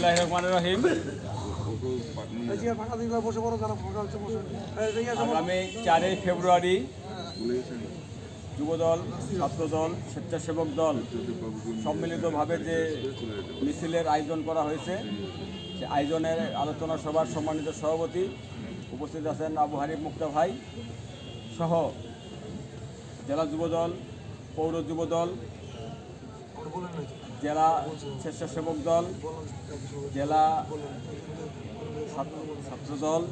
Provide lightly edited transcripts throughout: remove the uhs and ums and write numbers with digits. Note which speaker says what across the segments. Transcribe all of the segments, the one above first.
Speaker 1: বিসমিল্লাহির রহমানির রহিম। আগামী 4 ফেব্রুয়ারি যুবদল, ছাত্রদল, স্বেচ্ছাসেবক দল সম্মিলিতভাবে যে মিছিলের আয়োজন করা হয়েছে, সে আয়োজনের আলোচনা সভার সম্মানিত সভাপতি উপস্থিত আছেন আবু হানিফ মুক্তা ভাই সহ জেলা যুবদল, পৌর যুবদল, জেলা স্বেচ্ছাসেবক দল, জেলা ছাত্রদল,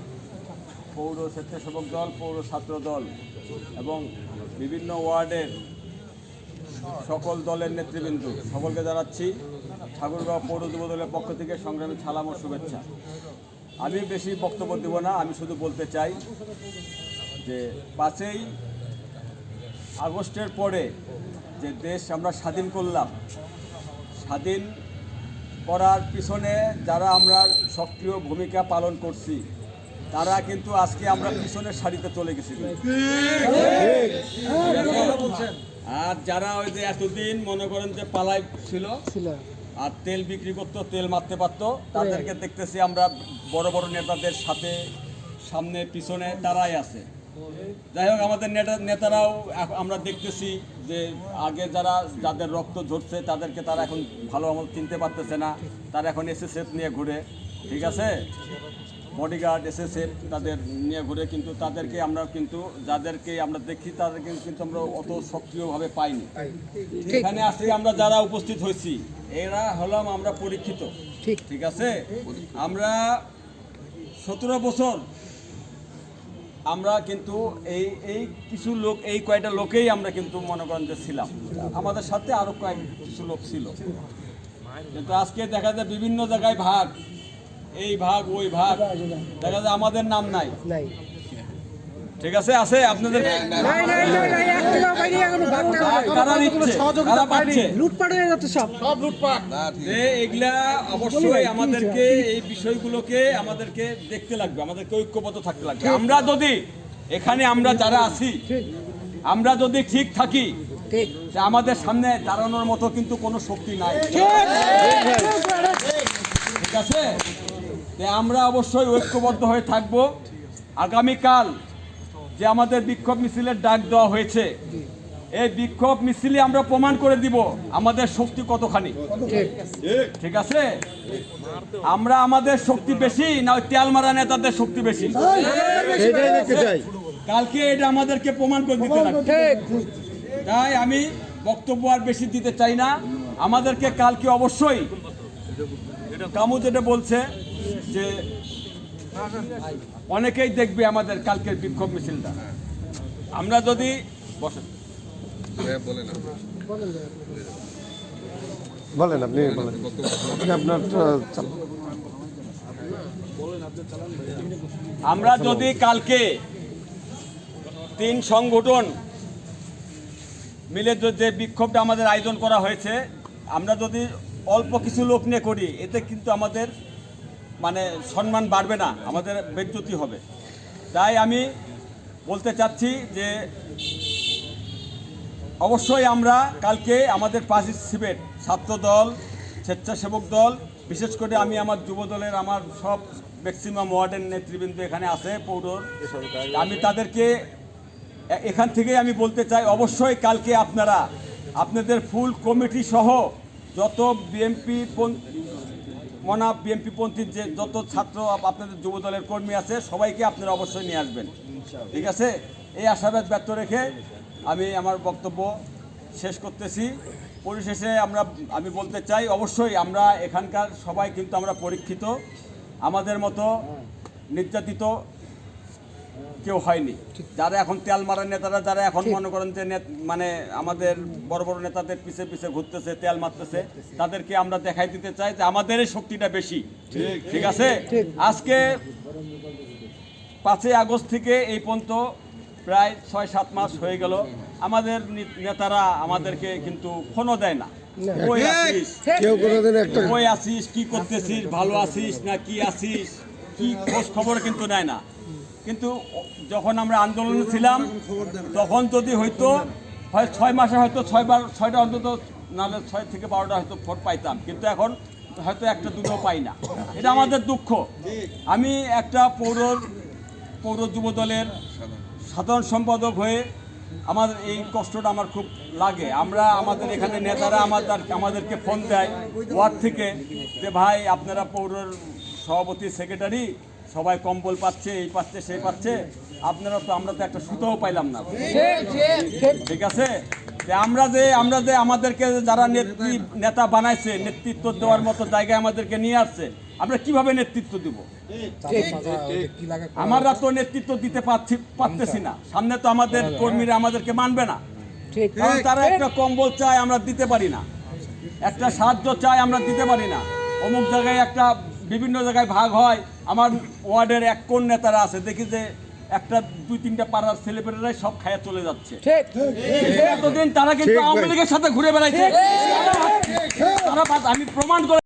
Speaker 1: পৌর স্বেচ্ছাসেবক দল, পৌর ছাত্র দল এবং বিভিন্ন ওয়ার্ডের সকল দলের নেতৃবৃন্দ সকলকে জানাচ্ছি ঠাকুরগাঁও পৌর যুব দলের পক্ষ থেকে সংগ্রামী সালাম ও শুভেচ্ছা। আমি বেশি বক্তব্য দেব না, আমি শুধু বলতে চাই যে 5ই আগস্টের পরে যে দেশ আমরা স্বাধীন করলাম, স্বাধীন করার পিছনে যারা আমরা সক্রিয় ভূমিকা পালন করছি তারা কিন্তু আজকে আমরা পিছনের সারিতে চলে গেছি। আর যারা ওই যে এতদিন মনে করেন যে পালাই ছিল আর তেল বিক্রি করতো, তেল মারতে পারতো, তাদেরকে দেখতেছি আমরা বড় বড় নেতাদের সাথে সামনে পিছনে তারাই আছে। যাই হোক, আমাদের নেতারাও আমরা দেখতেছি যে আগে যাদের রক্ত ঝরছে তাদেরকে তারা এখন ভালো আমল চিনতে পারতেছে না, তারা এখন এসএসএফ নিয়ে ঘুরে, ঠিক আছে, বডিগার্ড এসএসএফ তাদের নিয়ে ঘুরে, কিন্তু তাদেরকে আমরা কিন্তু যাদেরকে আমরা দেখি তাদেরকে কিন্তু আমরা অত সক্রিয়ভাবে পাইনি। এখানে আজকে আমরা যারা উপস্থিত হয়েছি এরা হলাম আমরা পরীক্ষিত, ঠিক আছে। আমরা 17 বছর আমরা কিন্তু এই কিছু লোক, এই কয়টা লোকেই আমরা কিন্তু মনে করেন যে ছিলাম, আমাদের সাথে আরও কিছু লোক ছিল, কিন্তু আজকে দেখা যায় বিভিন্ন জায়গায় ভাগ, এই ভাগ ওই ভাগ, দেখা যায় আমাদের নাম নাই, ঠিক আছে, আছে আপনাদের এগুলা অবশ্যই আমাদেরকে এই বিষয়গুলোকে আমাদেরকে দেখতে লাগবে, আমাদেরকে ঐক্যবদ্ধ থাকতে লাগবে। আমরা যদি এখানে আমরা যারা আছি আমরা যদি ঠিক থাকি আমাদের সামনে দাঁড়ানোর মতো কিন্তু কোনো শক্তি নাই, ঠিক আছে। আমরা অবশ্যই ঐক্যবদ্ধ হয়ে থাকবো। আগামীকাল যে আমাদের বিক্ষোভ মিছিলের ডাক দেওয়া হয়েছে, এই বিক্ষোভ মিছিলে আমরা প্রমাণ করে দিব আমাদের শক্তি কতখানি, ঠিক আছে। আমরা আমাদের শক্তি বেশি না ওই তেল মারা নেতাদের শক্তি বেশি, কালকে এটা আমাদেরকে প্রমাণ করে দিতে লাগবে। তাই আমি বক্তব্য আর বেশি দিতে চাই না। আমাদেরকে কালকে অবশ্যই কামু যেটা বলছে যে অনেকেই দেখবে আমাদের কালকের বিক্ষোভ মিছিলটা। আমরা যদি বলেন আপনি আপনার আমরা যদি কালকে 3 সংগঠন মিলে যে বিক্ষোভটা আমাদের আয়োজন করা হয়েছে, আমরা যদি অল্প কিছু লোক নিয়ে করি এতে কিন্তু আমাদের মানে সম্মান বাড়বে না, আমাদের বেজ্জতি হবে। তাই আমি বলতে চাচ্ছি যে অবশ্যই আমরা কালকে আমাদের পার্টিসিপেট ছাত্রদল, স্বেচ্ছাসেবক দল, বিশেষ করে আমি আমার যুব দলের আমার সব ম্যাক্সিমাম ওয়ার্ডের নেতৃবৃন্দ এখানে আছে পৌরর, আমি তাদেরকে এখান থেকে আমি বলতে চাই অবশ্যই কালকে আপনারা আপনাদের ফুল কমিটি সহ যত বিএনপি পন্থীর যে যত ছাত্র আপনাদের যুব দলের কর্মী আছে সবাইকে আপনারা অবশ্যই নিয়ে আসবেন, ঠিক আছে। এই আশাবাদ ব্যক্ত রেখে আমি আমার বক্তব্য শেষ করতেছি। পরিশেষে আমি বলতে চাই অবশ্যই আমরা এখানকার সবাই কিন্তু আমরা পরীক্ষিত, আমাদের মতো নির্যাতিত কেউ হয়নি। যারা এখন তেল মারার নেতারা যারা এখন মনে করেন যে মানে আমাদের বড় বড় নেতাদের পিছে পিছে ঘুরতেছে, তেল মারতেছে, তাদেরকে আমরা দেখাই দিতে চাই যে আমাদের শক্তিটা বেশি, ঠিক আছে। আজকে 5ই আগস্ট থেকে এই পর্যন্ত প্রায় 6-7 মাস হয়ে গেল, আমাদের নেতারা আমাদেরকে কিন্তু ফোনও দেয় না, কই আছিস, কি করতেছিস, ভালো আছিস না কি আছিস, কি খোঁজ খবর কিন্তু নেয় না। কিন্তু যখন আমরা আন্দোলনে ছিলাম তখন যদি হয়তো 6 মাসে হয়তো 6টা অন্তত, নাহলে 6 থেকে 12টা হয়তো ভোট পাইতাম, কিন্তু এখন হয়তো একটা দুটো পাই না, এটা আমাদের দুঃখ। আমি একটা পৌর যুব দলের সাধারণ সম্পাদক হয়ে আমাদের এই কষ্টটা আমার খুব লাগে। আমাদের এখানে নেতারা আমাদেরকে ফোন দেয় ওয়ার্ড থেকে যে ভাই আপনারা পৌর সভাপতি সেক্রেটারি সবাই কম্বল পাচ্ছে, এই পাচ্ছে সেই পাচ্ছে, আমরা তো একটা সুতোও পাইলাম না। ঠিক আছে, আমরা যে আমাদেরকে যারা নেতা বানাইছে, নেতৃত্ব দেওয়ার মতো জায়গায় আমাদেরকে নিয়ে আসছে, আমরা কিভাবে নেতৃত্ব দিব? আমরা তো নেতৃত্ব দিতে পারতেছি না। সামনে তো আমাদের কর্মীরা আমাদেরকে মানবে না, কারণ তারা একটা কম্বল চায়, আমরা দিতে পারি না। একটা সাহায্য চায়, আমরা দিতে পারি না। অমুক জায়গায় একটা বিভিন্ন জায়গায় ভাগ হয়। আমার ওয়ার্ডের এক কোন নেতারা আছে, দেখি যে একটা 2-3টা পাড়ার ছেলেপেলেরাই সব খায়া চলে যাচ্ছে। এতদিন তারা কিন্তু আওয়ামী লীগের সাথে ঘুরে বেড়াইছে। আমি প্রমাণ করে